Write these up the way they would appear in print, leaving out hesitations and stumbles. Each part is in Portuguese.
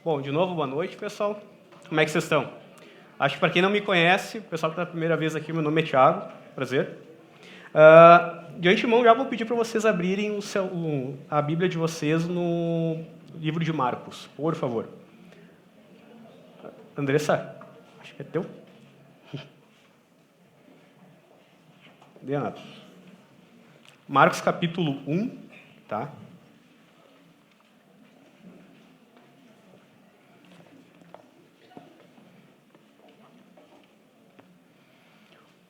Bom, de novo, boa noite, pessoal. Como é que vocês estão? Acho que para quem não me conhece, o pessoal que está a primeira vez aqui, meu nome é Thiago, prazer. De antemão, já vou pedir para vocês abrirem a Bíblia de vocês no livro de Marcos, por favor. Andressa, acho que é teu. De nada. Marcos capítulo 1, tá?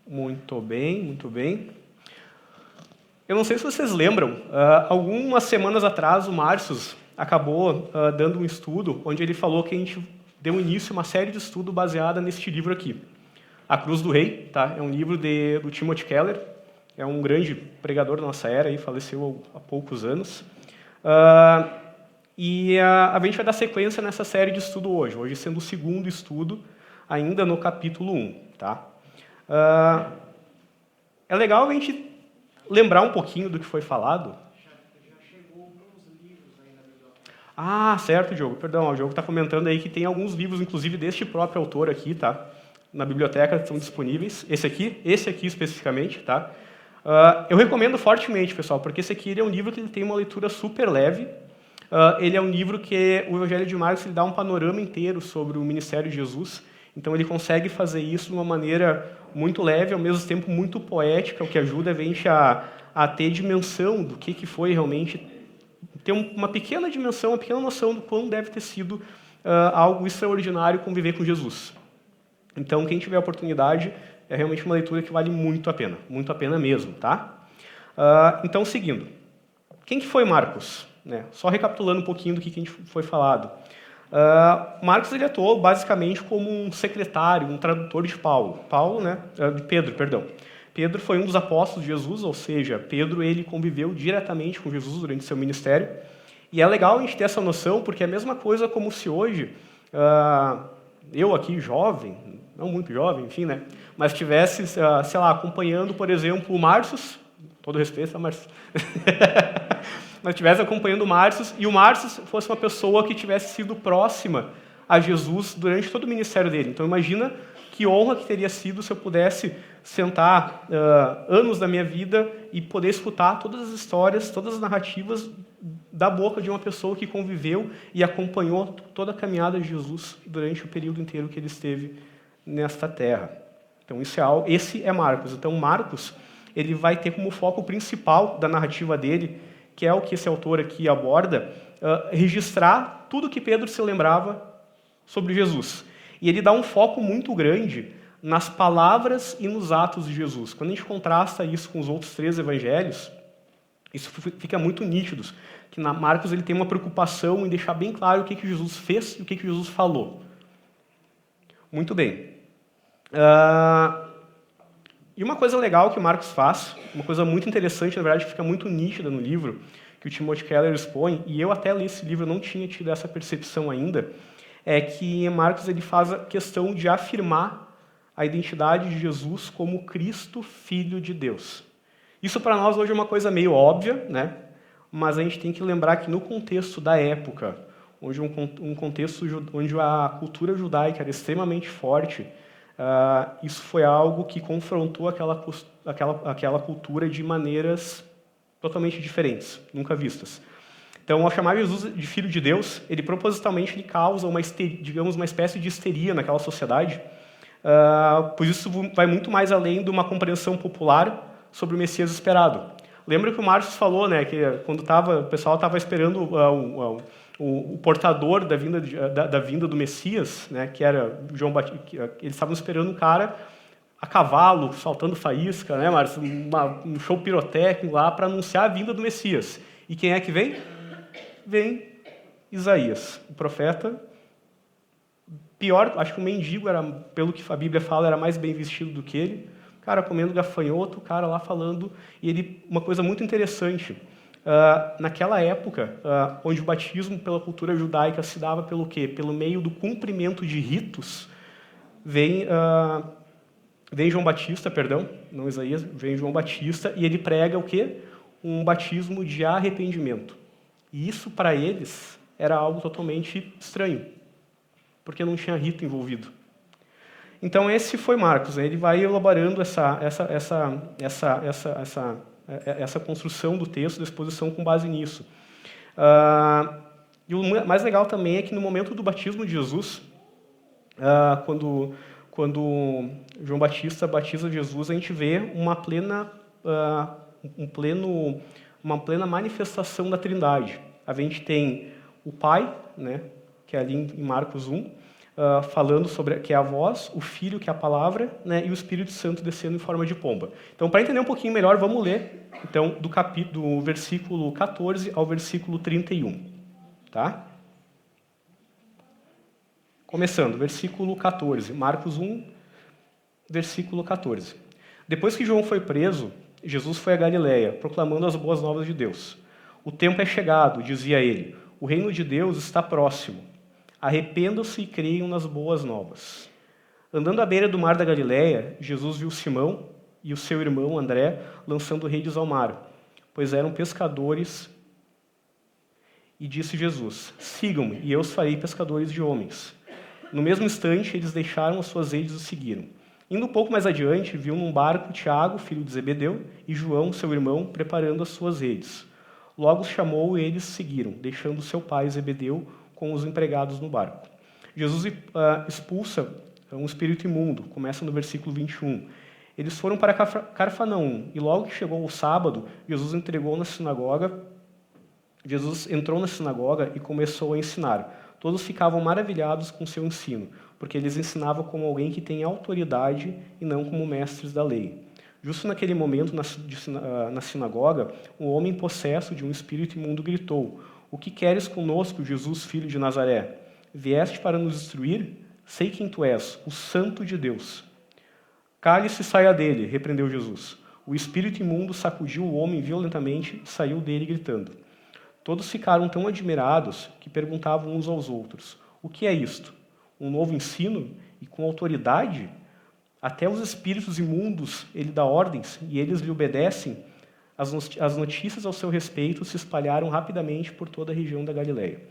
Muito bem, muito bem. Eu não sei se vocês lembram, algumas semanas atrás o Márcios acabou dando um estudo onde ele falou que a gente deu início a uma série de estudo baseada neste livro aqui. A Cruz do Rei, tá? É um livro do Timothy Keller, é um grande pregador da nossa era, aí, faleceu há poucos anos. E a gente vai dar sequência nessa série de estudo hoje sendo o segundo estudo, ainda no capítulo 1. Tá? É legal a gente lembrar um pouquinho do que foi falado. Já chegou alguns livros aí na biblioteca. Certo, Diogo. Perdão, o Diogo está comentando aí que tem alguns livros, inclusive deste próprio autor aqui, tá? Na biblioteca, estão disponíveis. Esse aqui especificamente, tá? Eu recomendo fortemente, pessoal, porque esse aqui é um livro que ele tem uma leitura super leve. Ele é um livro que o Evangelho de Marcos ele dá um panorama inteiro sobre o ministério de Jesus. Então ele consegue fazer isso de uma maneira muito leve, ao mesmo tempo muito poética, o que ajuda a gente a ter dimensão do que foi realmente, ter uma pequena dimensão, uma pequena noção do quão deve ter sido algo extraordinário conviver com Jesus. Então, quem tiver a oportunidade, é realmente uma leitura que vale muito a pena mesmo, tá? Então, seguindo. Quem que foi Marcos? Só recapitulando um pouquinho do que a gente foi falado. Marcos ele atuou basicamente como um secretário, um tradutor de Pedro, perdão. Pedro foi um dos apóstolos de Jesus, ou seja, Pedro ele conviveu diretamente com Jesus durante seu ministério. E é legal a gente ter essa noção, porque é a mesma coisa como se hoje, eu aqui jovem, não muito jovem, enfim, mas estivesse, sei lá, acompanhando, por exemplo, o Márcios, todo respeito a Márcios, mas estivesse acompanhando o Márcios, e o Márcios fosse uma pessoa que tivesse sido próxima a Jesus durante todo o ministério dele. Então, imagina que honra que teria sido se eu pudesse sentar anos da minha vida e poder escutar todas as histórias, todas as narrativas da boca de uma pessoa que conviveu e acompanhou toda a caminhada de Jesus durante o período inteiro que ele esteve nesta terra. Então, esse é Marcos. Então, Marcos ele vai ter como foco principal da narrativa dele, que é o que esse autor aqui aborda, registrar tudo que Pedro se lembrava sobre Jesus. E ele dá um foco muito grande nas palavras e nos atos de Jesus. Quando a gente contrasta isso com os outros 3 evangelhos, isso fica muito nítido, que na Marcos ele tem uma preocupação em deixar bem claro o que Jesus fez e o que Jesus falou. Muito bem. E uma coisa legal que o Marcos faz, uma coisa muito interessante, na verdade, que fica muito nítida no livro, que o Timothy Keller expõe, e eu até li esse livro, não tinha tido essa percepção ainda, é que Marcos ele faz a questão de afirmar a identidade de Jesus como Cristo, Filho de Deus. Isso para nós hoje é uma coisa meio óbvia, mas a gente tem que lembrar que no contexto da época, onde um contexto onde a cultura judaica era extremamente forte, isso foi algo que confrontou aquela cultura de maneiras totalmente diferentes, nunca vistas. Então, ao chamar Jesus de Filho de Deus, ele propositalmente causa uma espécie de histeria naquela sociedade, pois isso vai muito mais além de uma compreensão popular sobre o Messias esperado. Lembra que o Márcio falou, que quando o pessoal estava esperando o portador da vinda do Messias, que era João Batista, eles estavam esperando um cara a cavalo, saltando faísca, Márcio? Um show pirotécnico lá para anunciar a vinda do Messias. E quem é que vem? Vem Isaías, o profeta. Pior, acho que o mendigo, pelo que a Bíblia fala, era mais bem vestido do que ele. O cara comendo gafanhoto, o cara lá falando. E uma coisa muito interessante, naquela época, onde o batismo pela cultura judaica se dava pelo quê? Pelo meio do cumprimento de ritos, vem João Batista, não Isaías, vem João Batista, e ele prega o quê? Um batismo de arrependimento. E isso, para eles, era algo totalmente estranho. porque não tinha rito envolvido. Então esse foi Marcos, né? Ele vai elaborando essa construção do texto, da exposição com base nisso. E o mais legal também é que no momento do batismo de Jesus, quando João Batista batiza Jesus, a gente vê uma plena manifestação da Trindade. A gente tem o Pai, né, que é ali em Marcos 1, falando sobre que é a voz, o Filho, que é a palavra, né, e o Espírito Santo descendo em forma de pomba. Então, para entender um pouquinho melhor, vamos ler então do versículo 14 ao versículo 31. Tá? Começando, versículo 14, Marcos 1, versículo 14. Depois que João foi preso, Jesus foi a Galiléia, proclamando as boas novas de Deus. O tempo é chegado, dizia ele, o reino de Deus está próximo. Arrependam-se e creiam nas boas novas. Andando à beira do mar da Galiléia, Jesus viu Simão e o seu irmão André lançando redes ao mar, pois eram pescadores. E disse Jesus, sigam-me, e eu os farei pescadores de homens. No mesmo instante, eles deixaram as suas redes e o seguiram. Indo um pouco mais adiante, viu num barco Tiago, filho de Zebedeu, e João, seu irmão, preparando as suas redes. Logo os chamou e eles seguiram, deixando seu pai Zebedeu com os empregados no barco. Jesus expulsa um espírito imundo, começa no versículo 21. Eles foram para Cafarnaum, e logo que chegou o sábado, Jesus entrou na sinagoga e começou a ensinar. Todos ficavam maravilhados com seu ensino, porque eles ensinavam como alguém que tem autoridade e não como mestres da lei. Justo naquele momento, na sinagoga, um homem possesso de um espírito imundo gritou, o que queres conosco, Jesus, filho de Nazaré? Vieste para nos destruir? Sei quem tu és, o Santo de Deus. Cale-se e saia dele, repreendeu Jesus. O espírito imundo sacudiu o homem violentamente e saiu dele gritando. Todos ficaram tão admirados que perguntavam uns aos outros, o que é isto? Um novo ensino e com autoridade? Até os espíritos imundos ele dá ordens e eles lhe obedecem. As notícias ao seu respeito se espalharam rapidamente por toda a região da Galiléia.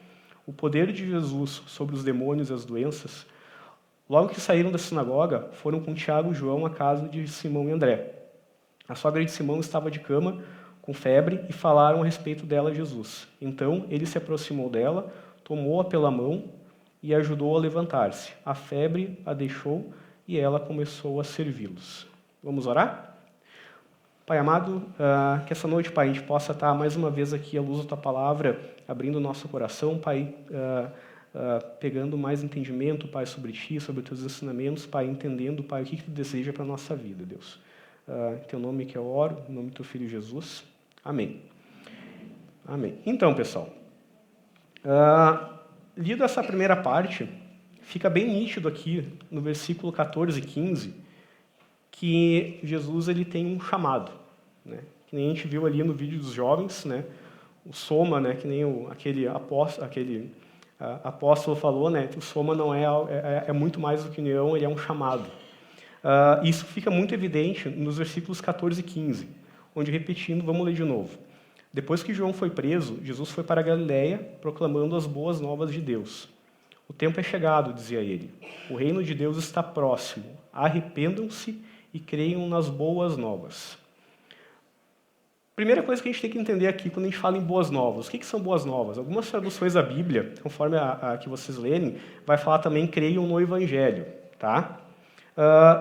O poder de Jesus sobre os demônios e as doenças. Logo que saíram da sinagoga, foram com Tiago e João à casa de Simão e André. A sogra de Simão estava de cama, com febre, e falaram a respeito dela a Jesus. Então ele se aproximou dela, tomou-a pela mão e ajudou a levantar-se. A febre a deixou e ela começou a servi-los. Vamos orar? Pai amado, que essa noite, Pai, a gente possa estar mais uma vez aqui à luz da Tua Palavra, abrindo o nosso coração, Pai, pegando mais entendimento, Pai, sobre Ti, sobre os Teus ensinamentos, Pai, entendendo, Pai, o que Tu deseja para a nossa vida, Deus. Em Teu nome que eu oro, em nome do Teu Filho Jesus. Amém. Amém. Então, pessoal, lido essa primeira parte, fica bem nítido aqui, no versículo 14 e 15, que Jesus ele tem um chamado, né? Que nem a gente viu ali no vídeo dos jovens, né? O soma, né? Que nem aquele apóstolo falou, né? O soma não é muito mais do que união, ele é um chamado. Isso fica muito evidente nos versículos 14 e 15, onde, repetindo, vamos ler de novo. Depois que João foi preso, Jesus foi para a Galiléia, proclamando as boas novas de Deus. O tempo é chegado, dizia ele. O reino de Deus está próximo. Arrependam-se e creiam nas boas novas. Primeira coisa que a gente tem que entender aqui quando a gente fala em boas novas. O que são boas novas? Algumas traduções da Bíblia, conforme a que vocês lerem, vai falar também creiam no Evangelho. Tá?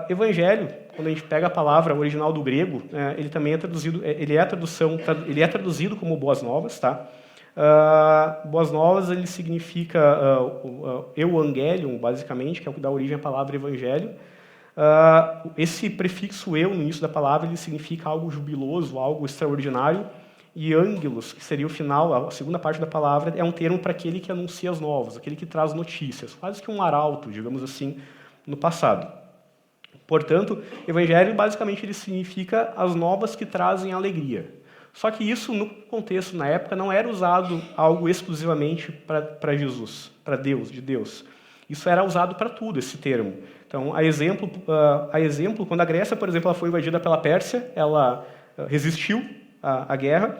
Evangelho, quando a gente pega a palavra original do grego, ele também é traduzido, ele é traduzido como boas novas. Tá? Boas novas ele significa euangelion, basicamente, que é o que dá origem à palavra evangelho. Esse prefixo eu no início da palavra ele significa algo jubiloso, algo extraordinário, e ângelos, que seria o final, a segunda parte da palavra, é um termo para aquele que anuncia as novas, aquele que traz notícias, quase que um arauto, digamos assim, no passado. Portanto, evangelho basicamente ele significa as novas que trazem alegria. Só que isso, no contexto, na época, não era usado algo exclusivamente para Jesus, para Deus, de Deus. Isso era usado para tudo, esse termo. Então, a exemplo, quando a Grécia, por exemplo, ela foi invadida pela Pérsia, ela resistiu à guerra,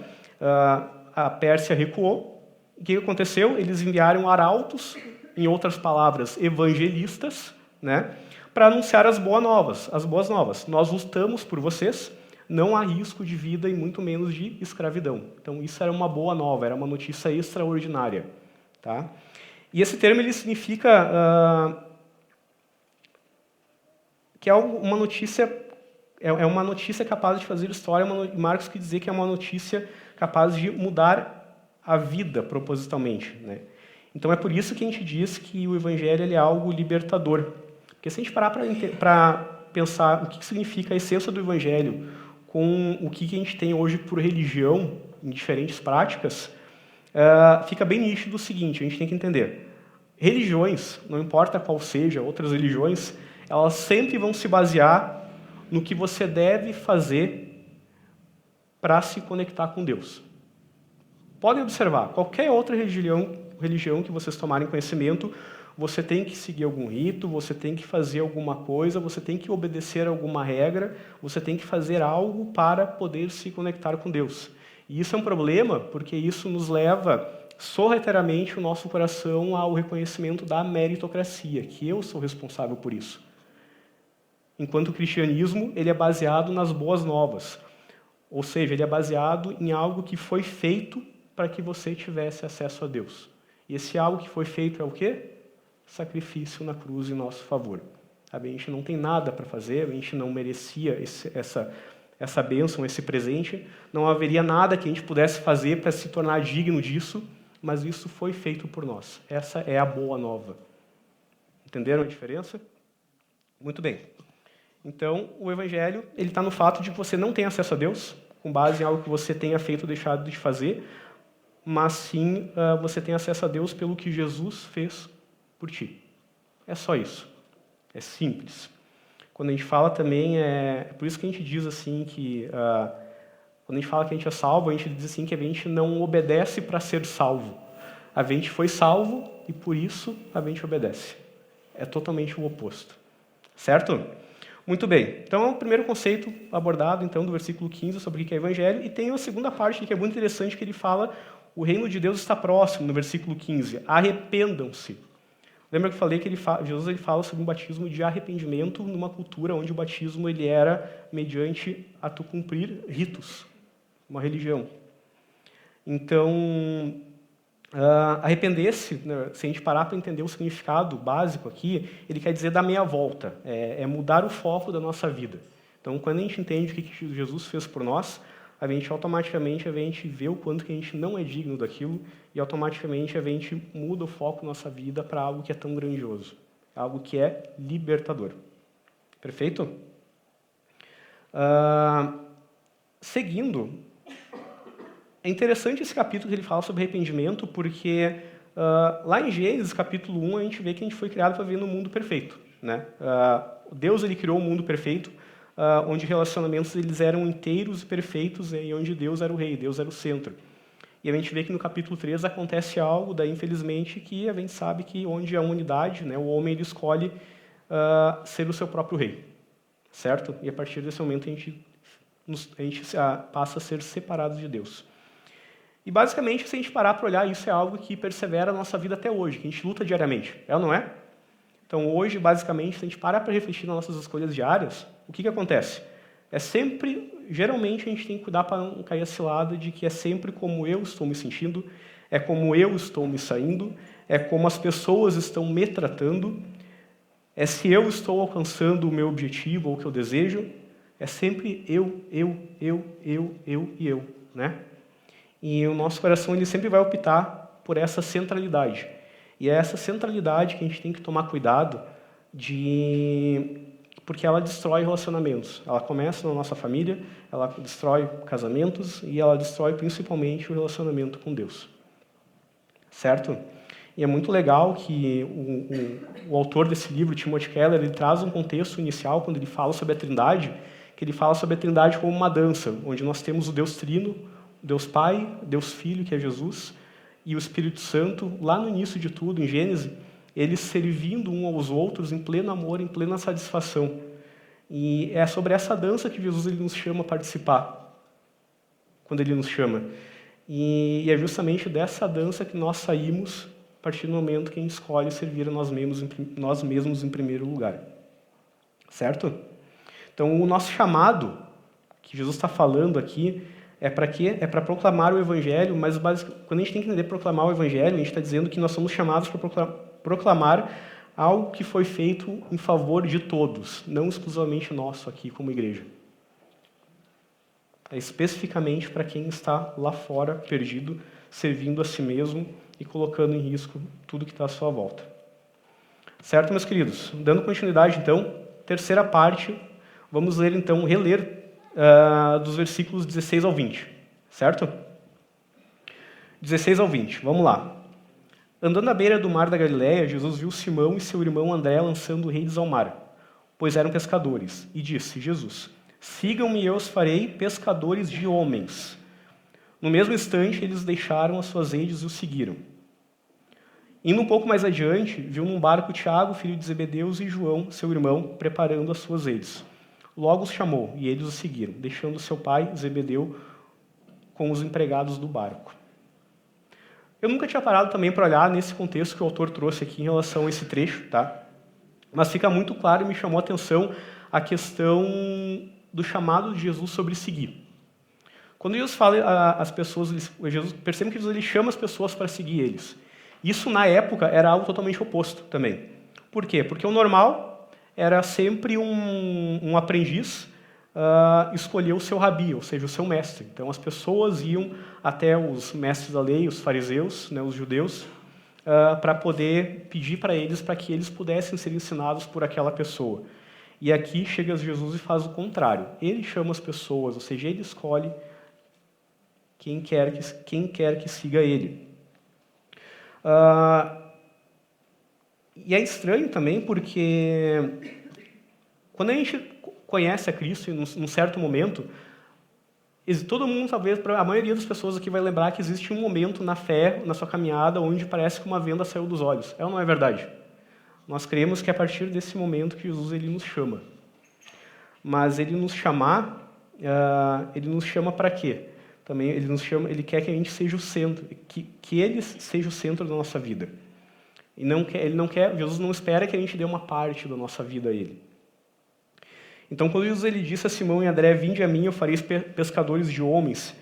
a Pérsia recuou. O que aconteceu? Eles enviaram arautos em outras palavras, evangelistas, né, para anunciar as boas novas. As boas novas. Nós lutamos por vocês, não há risco de vida e muito menos de escravidão. Então, isso era uma boa nova, era uma notícia extraordinária. Tá? E esse termo ele significa que é uma notícia capaz de fazer história. Marcos quer dizer que é uma notícia capaz de mudar a vida propositalmente, né? Então é por isso que a gente diz que o Evangelho ele é algo libertador. Porque se a gente parar para pensar o que significa a essência do Evangelho com o que a gente tem hoje por religião em diferentes práticas, fica bem nítido o seguinte: a gente tem que entender. Religiões, não importa qual seja, outras religiões, elas sempre vão se basear no que você deve fazer para se conectar com Deus. Podem observar, qualquer outra religião que vocês tomarem conhecimento, você tem que seguir algum rito, você tem que fazer alguma coisa, você tem que obedecer alguma regra, você tem que fazer algo para poder se conectar com Deus. E isso é um problema, porque isso nos leva sorrateiramente o nosso coração ao reconhecimento da meritocracia, que eu sou responsável por isso. Enquanto o cristianismo ele é baseado nas boas novas, ou seja, ele é baseado em algo que foi feito para que você tivesse acesso a Deus. E esse algo que foi feito é o quê? Sacrifício na cruz em nosso favor. A gente não tem nada para fazer, a gente não merecia essa bênção, esse presente, não haveria nada que a gente pudesse fazer para se tornar digno disso, mas isso foi feito por nós. Essa é a boa nova. Entenderam a diferença? Muito bem. Então, o Evangelho ele está no fato de que você não tem acesso a Deus, com base em algo que você tenha feito ou deixado de fazer, mas sim você tem acesso a Deus pelo que Jesus fez por ti. É só isso. É simples. Quando a gente fala também, é por isso que a gente diz assim que, quando a gente fala que a gente é salvo, a gente diz assim que a gente não obedece para ser salvo. A gente foi salvo e por isso a gente obedece. É totalmente o oposto. Certo? Muito bem. Então, é o primeiro conceito abordado, então, do versículo 15, sobre o que é Evangelho. E tem a segunda parte, que é muito interessante, que ele fala: o reino de Deus está próximo, no versículo 15. Arrependam-se. Lembra que eu falei que Jesus ele fala sobre um batismo de arrependimento numa cultura onde o batismo ele era mediante a tu cumprir ritos, uma religião. Então, arrepender-se, né, se a gente parar para entender o significado básico aqui, ele quer dizer dar meia volta, é mudar o foco da nossa vida. Então, quando a gente entende o que Jesus fez por nós, a gente automaticamente vê o quanto que a gente não é digno daquilo e automaticamente a gente muda o foco da nossa vida para algo que é tão grandioso, algo que é libertador. Perfeito? Seguindo, é interessante esse capítulo que ele fala sobre arrependimento, porque lá em Gênesis, capítulo 1, a gente vê que a gente foi criado para viver no mundo perfeito, né? Deus ele criou um mundo perfeito, onde relacionamentos eles eram inteiros e perfeitos, e onde Deus era o rei, Deus era o centro. E a gente vê que no capítulo 3 acontece algo, daí infelizmente, que a gente sabe que onde há unidade, né, o homem ele escolhe ser o seu próprio rei, certo? E a partir desse momento a gente passa a ser separado de Deus. E basicamente, se a gente parar para olhar, isso é algo que persevera na nossa vida até hoje, que a gente luta diariamente, é ou não é? Então hoje, basicamente, se a gente parar para refletir nas nossas escolhas diárias, o que acontece? Geralmente a gente tem que cuidar para não cair a cilada de que é sempre como eu estou me sentindo, é como eu estou me saindo, é como as pessoas estão me tratando, é se eu estou alcançando o meu objetivo ou o que eu desejo, é sempre eu, e eu, né? E o nosso coração ele sempre vai optar por essa centralidade. E é essa centralidade que a gente tem que tomar cuidado porque ela destrói relacionamentos. Ela começa na nossa família, ela destrói casamentos e ela destrói principalmente o relacionamento com Deus. Certo? E é muito legal que o autor desse livro, Timothy Keller, ele traz um contexto inicial quando ele fala sobre a Trindade, que ele fala sobre a Trindade como uma dança, onde nós temos o Deus Trino, Deus Pai, Deus Filho, que é Jesus, e o Espírito Santo, lá no início de tudo, em Gênesis, eles servindo uns aos outros em pleno amor, em plena satisfação. E é sobre essa dança que Jesus ele nos chama a participar, quando ele nos chama. E é justamente dessa dança que nós saímos partir do momento que a gente escolhe servir a nós mesmos em primeiro lugar. Certo? Então, o nosso chamado, que Jesus está falando aqui, é para quê? É para proclamar o Evangelho, mas quando a gente tem que entender proclamar o Evangelho, a gente está dizendo que nós somos chamados para proclamar algo que foi feito em favor de todos, não exclusivamente nosso aqui como igreja. É especificamente para quem está lá fora, perdido, servindo a si mesmo e colocando em risco tudo que está à sua volta. Certo, meus queridos? Dando continuidade, então, terceira parte, vamos reler dos versículos 16 ao 20, certo? 16 ao 20, vamos lá. Andando à beira do mar da Galileia, Jesus viu Simão e seu irmão André lançando redes ao mar, pois eram pescadores, e disse, Jesus, sigam-me e eu os farei pescadores de homens. No mesmo instante, eles deixaram as suas redes e o seguiram. Indo um pouco mais adiante, viu num barco Tiago, filho de Zebedeu, e João, seu irmão, preparando as suas redes. Logo os chamou, e eles o seguiram, deixando seu pai, Zebedeu, com os empregados do barco. Eu nunca tinha parado também para olhar nesse contexto que o autor trouxe aqui em relação a esse trecho, tá? Mas fica muito claro e me chamou a atenção a questão do chamado de Jesus sobre seguir. Quando Jesus fala às pessoas, percebe que Jesus ele chama as pessoas para seguir eles. Isso, na época, era algo totalmente oposto também. Por quê? Porque o normal era sempre um aprendiz escolher o seu rabi, ou seja, o seu mestre. Então, as pessoas iam até os mestres da lei, os fariseus, né, os judeus, para poder pedir para eles para que eles pudessem ser ensinados por aquela pessoa. E aqui chega Jesus e faz o contrário. Ele chama as pessoas, ou seja, ele escolhe quem quer que siga ele. E é estranho também porque quando a gente conhece a Cristo num certo momento, todo mundo, talvez, a maioria das pessoas aqui vai lembrar que existe um momento na fé, na sua caminhada, onde parece que uma venda saiu dos olhos. É ou não é verdade? Nós cremos que é a partir desse momento que Jesus ele nos chama. Mas ele nos chama para quê? Também ele quer que a gente seja o centro, que ele seja o centro da nossa vida. E Jesus não espera que a gente dê uma parte da nossa vida a ele. Então, quando Jesus ele disse a Simão e André, vinde a mim, eu farei pescadores de homens,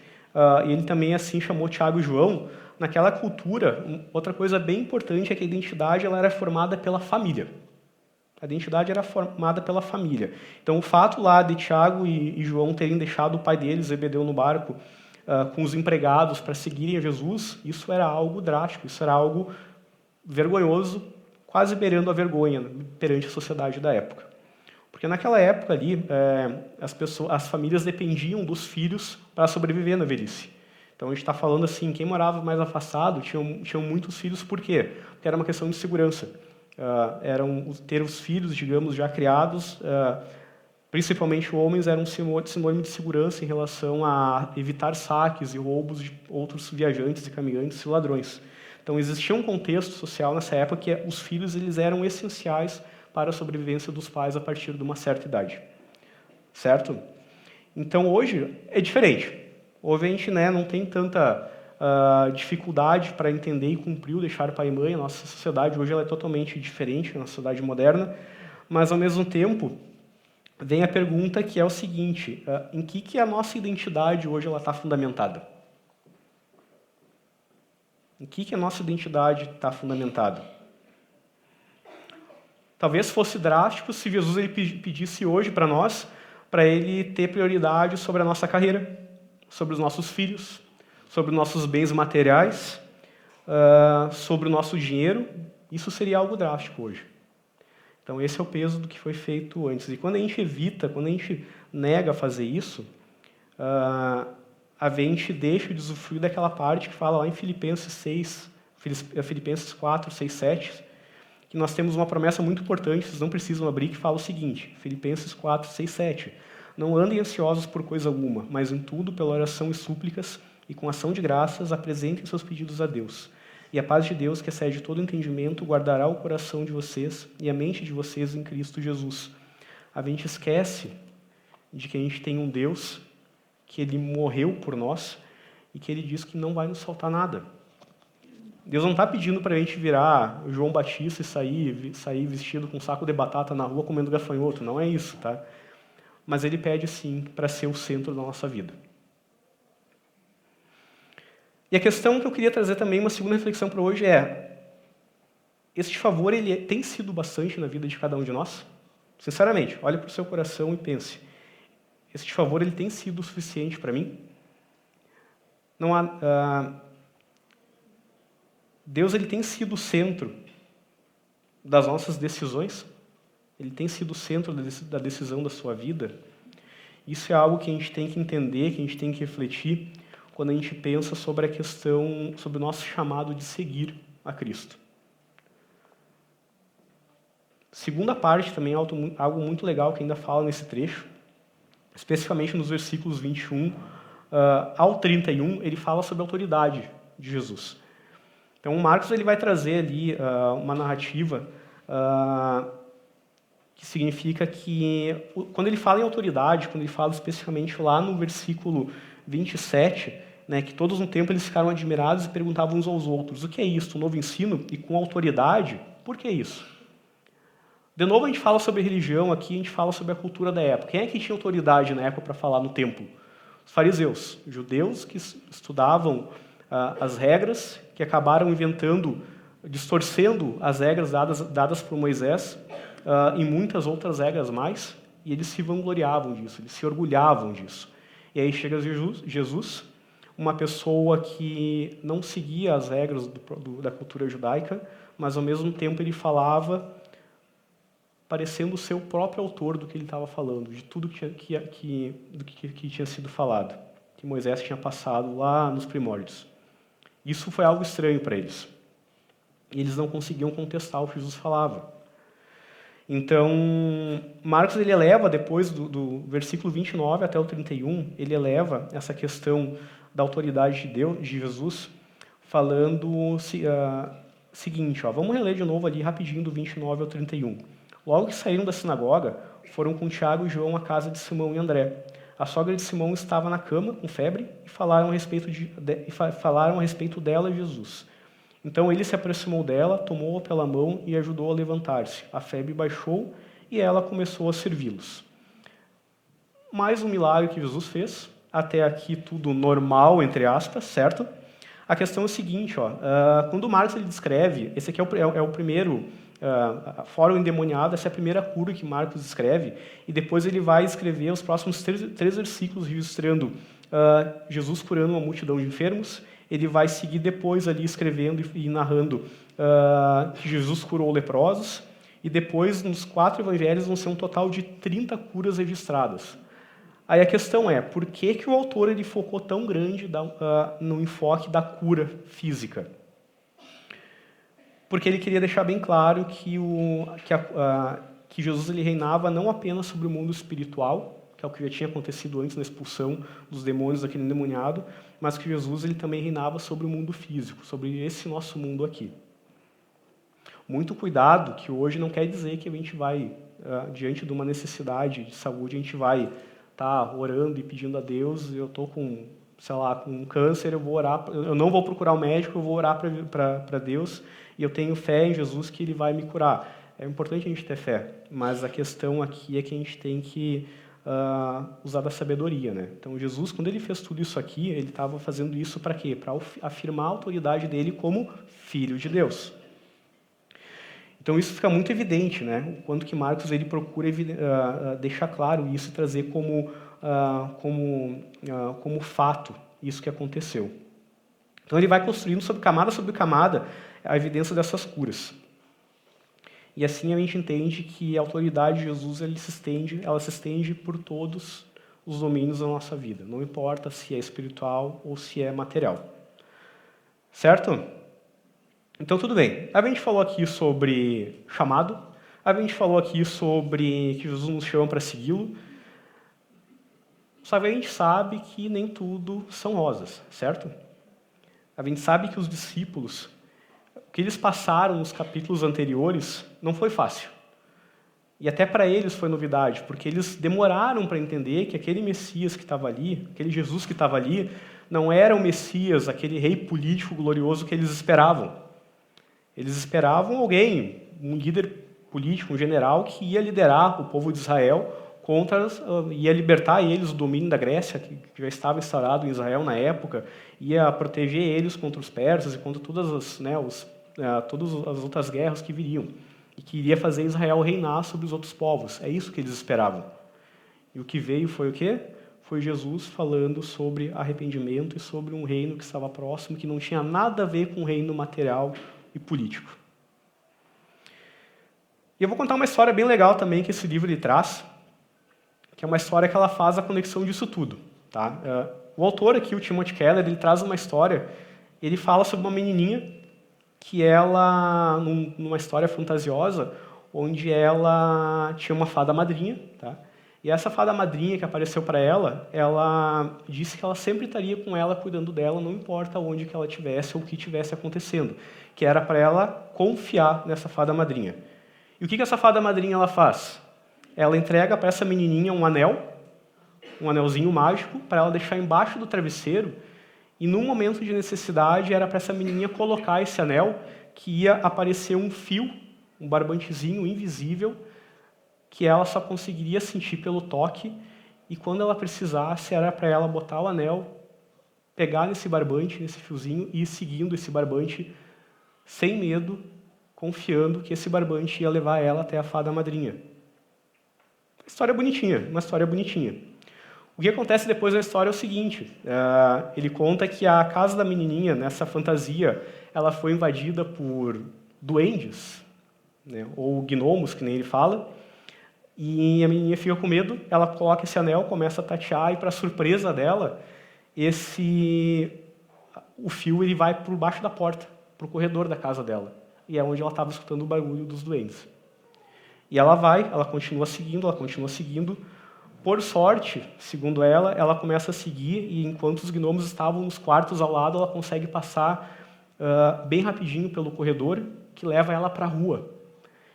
e ele também assim chamou Tiago e João, naquela cultura, outra coisa bem importante é que a identidade ela era formada pela família. A identidade era formada pela família. Então, o fato lá de Tiago e João terem deixado o pai deles, Zebedeu, no barco, com os empregados para seguirem a Jesus, isso era algo drástico, isso era algo vergonhoso, quase beirando a vergonha perante a sociedade da época. Porque naquela época ali, as famílias dependiam dos filhos para sobreviver na velhice. Então a gente está falando assim, quem morava mais afastado tinham muitos filhos, por quê? Porque era uma questão de segurança. Ter os filhos, digamos, já criados, principalmente homens, era um sinônimo de segurança em relação a evitar saques e roubos de outros viajantes e caminhantes e ladrões. Então existia um contexto social nessa época que os filhos eles eram essenciais para a sobrevivência dos pais a partir de uma certa idade. Certo? Então hoje é diferente. Hoje a gente não tem tanta dificuldade para entender e cumprir o deixar pai e mãe. A nossa sociedade hoje ela é totalmente diferente, a nossa sociedade moderna, mas ao mesmo tempo vem a pergunta que é o seguinte, em que a nossa identidade hoje está fundamentada? Em que a nossa identidade está fundamentada? Talvez fosse drástico se Jesus ele pedisse hoje para nós, para ele ter prioridade sobre a nossa carreira, sobre os nossos filhos, sobre os nossos bens materiais, sobre o nosso dinheiro. Isso seria algo drástico hoje. Então esse é o peso do que foi feito antes. E quando a gente evita, quando a gente nega fazer isso, a gente deixa de usufruir daquela parte que fala lá em Filipenses 4, 6, 7, que nós temos uma promessa muito importante, vocês não precisam abrir, que fala o seguinte, Filipenses 4, 6, 7. Não andem ansiosos por coisa alguma, mas em tudo, pela oração e súplicas, e com ação de graças, apresentem seus pedidos a Deus. E a paz de Deus, que excede todo entendimento, guardará o coração de vocês e a mente de vocês em Cristo Jesus. A gente esquece de que a gente tem um Deus que ele morreu por nós e que ele diz que não vai nos faltar nada. Deus não está pedindo para a gente virar João Batista e sair vestido com um saco de batata na rua comendo gafanhoto. Não é isso, tá? Mas Ele pede, sim, para ser o centro da nossa vida. E a questão que eu queria trazer também, uma segunda reflexão para hoje é: este favor, ele tem sido bastante na vida de cada um de nós? Sinceramente, olhe para o seu coração e pense: este favor, ele tem sido o suficiente para mim? Não há... Deus, ele tem sido o centro das nossas decisões? Ele tem sido o centro da decisão da sua vida? Isso é algo que a gente tem que entender, que a gente tem que refletir quando a gente pensa sobre a questão, sobre o nosso chamado de seguir a Cristo. Segunda parte também, algo muito legal que ainda fala nesse trecho, especificamente nos versículos 21 ao 31, ele fala sobre a autoridade de Jesus. Então, o Marcos ele vai trazer ali uma narrativa que significa que, quando ele fala em autoridade, quando ele fala especificamente lá no versículo 27, né, que todos no tempo eles ficaram admirados e perguntavam uns aos outros: o que é isso? Um novo ensino e com autoridade? Por que isso? De novo, a gente fala sobre religião aqui, a gente fala sobre a cultura da época. Quem é que tinha autoridade na época para falar no templo? Os fariseus, judeus que estudavam as regras, que acabaram distorcendo as regras dadas por Moisés e muitas outras regras mais, e eles se vangloriavam disso, eles se orgulhavam disso. E aí chega Jesus, uma pessoa que não seguia as regras da cultura judaica, mas ao mesmo tempo ele falava parecendo ser o próprio autor do que ele estava falando, de tudo que tinha sido falado, que Moisés tinha passado lá nos primórdios. Isso foi algo estranho para eles. E eles não conseguiam contestar o que Jesus falava. Então, Marcos ele eleva, depois do versículo 29 até o 31, ele eleva essa questão da autoridade de Deus, de Jesus, falando o seguinte, vamos reler de novo ali rapidinho do 29 ao 31. Logo que saíram da sinagoga, foram com Tiago e João à casa de Simão e André. A sogra de Simão estava na cama, com febre, e falaram a respeito dela a Jesus. Então ele se aproximou dela, tomou-a pela mão e ajudou a levantar-se. A febre baixou e ela começou a servi-los. Mais um milagre que Jesus fez. Até aqui tudo normal, entre aspas, certo? A questão é o seguinte, quando Marcos ele descreve, esse aqui é o primeiro... fora o endemoniado, essa é a primeira cura que Marcos escreve, e depois ele vai escrever os próximos três versículos registrando Jesus curando uma multidão de enfermos. Ele vai seguir depois ali escrevendo e narrando que Jesus curou leprosos, e depois nos 4 evangelhos vão ser um total de 30 curas registradas. Aí a questão é, por que o autor ele focou tão grande no enfoque da cura física? Porque ele queria deixar bem claro que Jesus ele reinava não apenas sobre o mundo espiritual, que é o que já tinha acontecido antes na expulsão dos demônios daquele endemoniado, mas que Jesus ele também reinava sobre o mundo físico, sobre esse nosso mundo aqui. Muito cuidado, que hoje não quer dizer que a gente vai, diante de uma necessidade de saúde, a gente vai estar orando e pedindo a Deus: eu estou com, sei lá, com câncer, eu vou orar, eu não vou procurar o médico, eu vou orar para Deus, e eu tenho fé em Jesus que Ele vai me curar. É importante a gente ter fé, mas a questão aqui é que a gente tem que usar da sabedoria, né? Então, Jesus, quando Ele fez tudo isso aqui, Ele estava fazendo isso para quê? Para afirmar a autoridade dEle como Filho de Deus. Então, isso fica muito evidente, né? O quanto que Marcos ele procura deixar claro isso e trazer como fato isso que aconteceu. Então, ele vai construindo sobre camada a evidência dessas curas. E assim a gente entende que a autoridade de Jesus ela se estende por todos os domínios da nossa vida. Não importa se é espiritual ou se é material. Certo? Então, tudo bem. A gente falou aqui sobre chamado. A gente falou aqui sobre que Jesus nos chama para segui-lo. Só que a gente sabe que nem tudo são rosas, certo? A gente sabe que os discípulos, o que eles passaram nos capítulos anteriores, não foi fácil. E até para eles foi novidade, porque eles demoraram para entender que aquele Messias que estava ali, aquele Jesus que estava ali, não era o Messias, aquele rei político glorioso que eles esperavam. Eles esperavam alguém, um líder político, um general, que ia liderar o povo de Israel ia libertar eles do domínio da Grécia, que já estava instaurado em Israel na época, ia proteger eles contra os persas e contra todas as outras guerras que viriam. E que iria fazer Israel reinar sobre os outros povos. É isso que eles esperavam. E o que veio foi o quê? Foi Jesus falando sobre arrependimento e sobre um reino que estava próximo, que não tinha nada a ver com o reino material e político. E eu vou contar uma história bem legal também que esse livro lhe traz, que é uma história que ela faz a conexão disso tudo. Tá? O autor aqui, o Timothy Keller, ele traz uma história, ele fala sobre uma menininha que ela, numa história fantasiosa, onde ela tinha uma fada madrinha, tá? E essa fada madrinha que apareceu para ela disse que ela sempre estaria com ela, cuidando dela, não importa onde que ela estivesse ou o que estivesse acontecendo, que era para ela confiar nessa fada madrinha. E o que essa fada madrinha ela faz? Ela entrega para essa menininha um anelzinho mágico, para ela deixar embaixo do travesseiro, e num momento de necessidade era para essa menininha colocar esse anel, que ia aparecer um fio, um barbantezinho invisível, que ela só conseguiria sentir pelo toque, e quando ela precisasse era para ela botar o anel, pegar nesse barbante, nesse fiozinho, e ir seguindo esse barbante sem medo, confiando que esse barbante ia levar ela até a fada madrinha. Uma história bonitinha. O que acontece depois da história é o seguinte, ele conta que a casa da menininha, nessa fantasia, ela foi invadida por duendes, né, ou gnomos, que nem ele fala, e a menininha fica com medo, ela coloca esse anel, começa a tatear, e para surpresa dela, o fio ele vai por baixo da porta, para o corredor da casa dela, e é onde ela estava escutando o barulho dos duendes. E ela continua seguindo. Por sorte, segundo ela começa a seguir, e enquanto os gnomos estavam nos quartos ao lado, ela consegue passar bem rapidinho pelo corredor, que leva ela para a rua.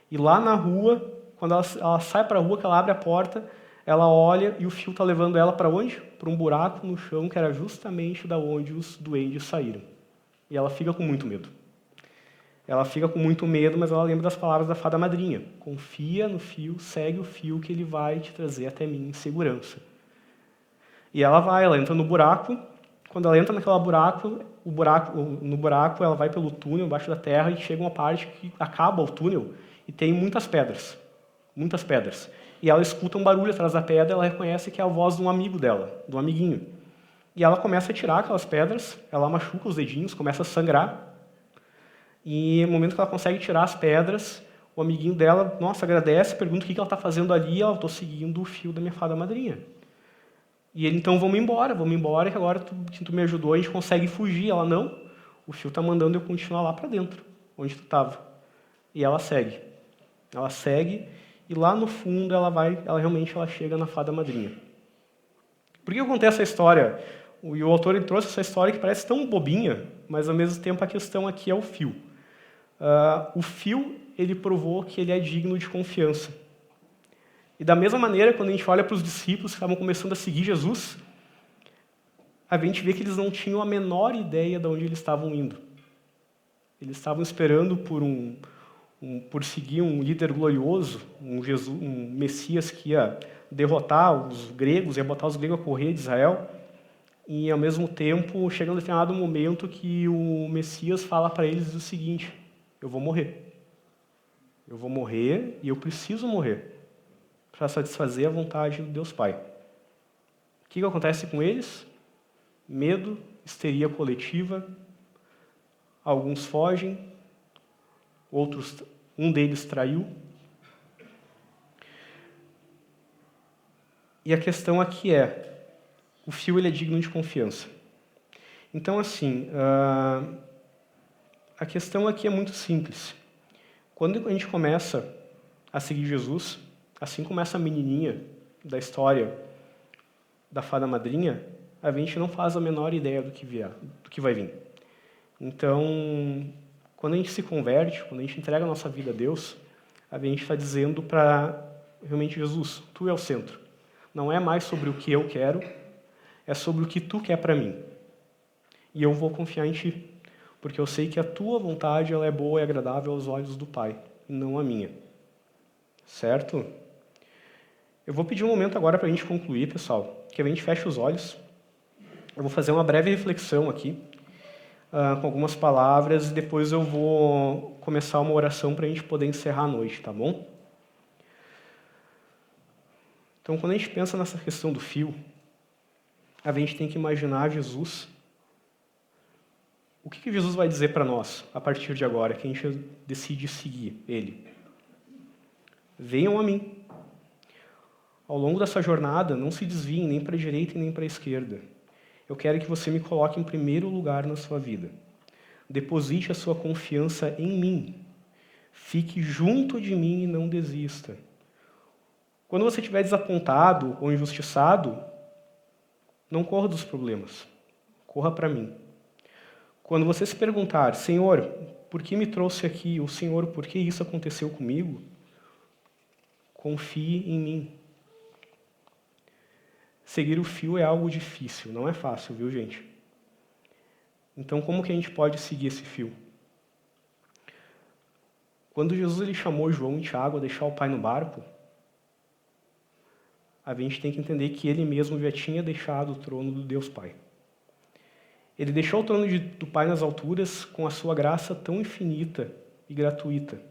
E lá na rua, quando ela sai para a rua, que ela abre a porta, ela olha e o fio está levando ela para onde? Para um buraco no chão, que era justamente da onde os duendes saíram. E ela fica com muito medo. Mas ela lembra das palavras da fada madrinha. Confia no fio, segue o fio que ele vai te trazer até mim em segurança. E ela entra no buraco. Quando ela entra naquele buraco, no buraco ela vai pelo túnel, embaixo da terra, e chega uma parte que acaba o túnel e tem muitas pedras. E ela escuta um barulho atrás da pedra, ela reconhece que é a voz de um amigo dela, de um amiguinho. E ela começa a tirar aquelas pedras, ela machuca os dedinhos, começa a sangrar. E no momento que ela consegue tirar as pedras, o amiguinho dela, agradece, pergunta o que ela está fazendo ali, ela, estou seguindo o fio da minha fada madrinha. E ele, então, vamos embora, que agora tu me ajudou, a gente consegue fugir. Ela, não, o fio está mandando eu continuar lá para dentro, onde tu estava. E ela segue, e lá no fundo ela realmente chega na fada madrinha. Por que acontece essa história? E o autor ele trouxe essa história que parece tão bobinha, mas ao mesmo tempo a questão aqui é o fio. O fio, ele provou que ele é digno de confiança. E da mesma maneira, quando a gente olha para os discípulos que estavam começando a seguir Jesus, a gente vê que eles não tinham a menor ideia de onde eles estavam indo. Eles estavam esperando por seguir um líder glorioso, um Messias que ia derrotar os gregos, ia botar os gregos a correr de Israel. E, ao mesmo tempo, chega um determinado momento que o Messias fala para eles o seguinte: eu vou morrer e eu preciso morrer para satisfazer a vontade do Deus Pai. O que acontece com eles? Medo, histeria coletiva, alguns fogem, um deles traiu. E a questão aqui o fio ele é digno de confiança. Então, assim, a questão aqui é muito simples. Quando a gente começa a seguir Jesus, assim como essa menininha da história da fada madrinha, a gente não faz a menor ideia do que vai vir. Então, quando a gente se converte, quando a gente entrega a nossa vida a Deus, a gente está dizendo para realmente Jesus, tu é o centro. Não é mais sobre o que eu quero, é sobre o que tu quer para mim. e eu vou confiar em Ti, porque eu sei que a Tua vontade ela é boa e agradável aos olhos do Pai, e não a minha. Certo? Eu vou pedir um momento agora para a gente concluir, pessoal, que a gente feche os olhos. Eu vou fazer uma breve reflexão aqui, com algumas palavras, e depois eu vou começar uma oração para a gente poder encerrar a noite, tá bom? Então, quando a gente pensa nessa questão do fio, a gente tem que imaginar Jesus. O que Jesus vai dizer para nós, a partir de agora, que a gente decide seguir Ele? Venham a mim. Ao longo dessa jornada, não se desviem nem para a direita e nem para a esquerda. Eu quero que você me coloque em primeiro lugar na sua vida. Deposite a sua confiança em mim. Fique junto de mim e não desista. Quando você estiver desapontado ou injustiçado, não corra dos problemas. Corra para mim. Quando você se perguntar, Senhor, por que me trouxe aqui? Ou Senhor, por que isso aconteceu comigo? Confie em mim. Seguir o fio é algo difícil, não é fácil, viu, gente? Então, como que a gente pode seguir esse fio? Quando Jesus ele chamou João e Tiago a deixar o pai no barco, a gente tem que entender que ele mesmo já tinha deixado o trono do Deus Pai. Ele deixou o trono do Pai nas alturas com a sua graça tão infinita e gratuita.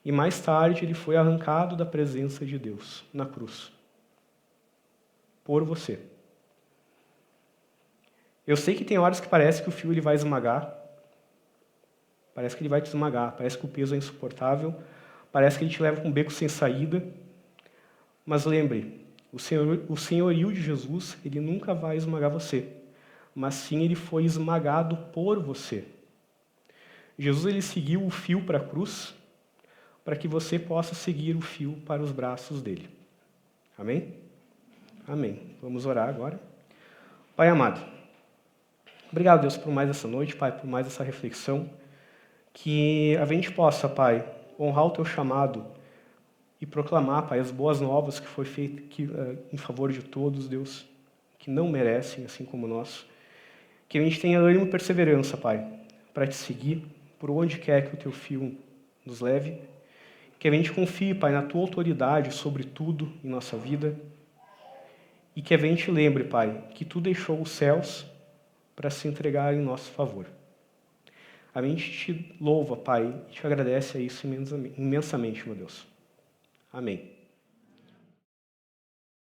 E mais tarde ele foi arrancado da presença de Deus na cruz. Por você. Eu sei que tem horas que parece que o fio ele vai esmagar. Parece que ele vai te esmagar. Parece que o peso é insuportável. Parece que ele te leva com um beco sem saída. Mas lembre, o senhorio de Jesus, ele nunca vai esmagar você. Mas sim ele foi esmagado por você. Jesus ele seguiu o fio para a cruz para que você possa seguir o fio para os braços dele. Amém? Amém. Vamos orar agora. Pai amado, obrigado, Deus, por mais essa noite, Pai, por mais essa reflexão. Que a gente possa, Pai, honrar o Teu chamado e proclamar, Pai, as boas novas que foi feito em favor de todos, Deus, que não merecem, assim como nós. Que a gente tenha ânimo e perseverança, Pai, para Te seguir por onde quer que o Teu fio nos leve. Que a gente confie, Pai, na Tua autoridade sobre tudo em nossa vida. E que a gente lembre, Pai, que Tu deixou os céus para se entregar em nosso favor. A gente Te louva, Pai, e Te agradece a isso imensamente, meu Deus. Amém.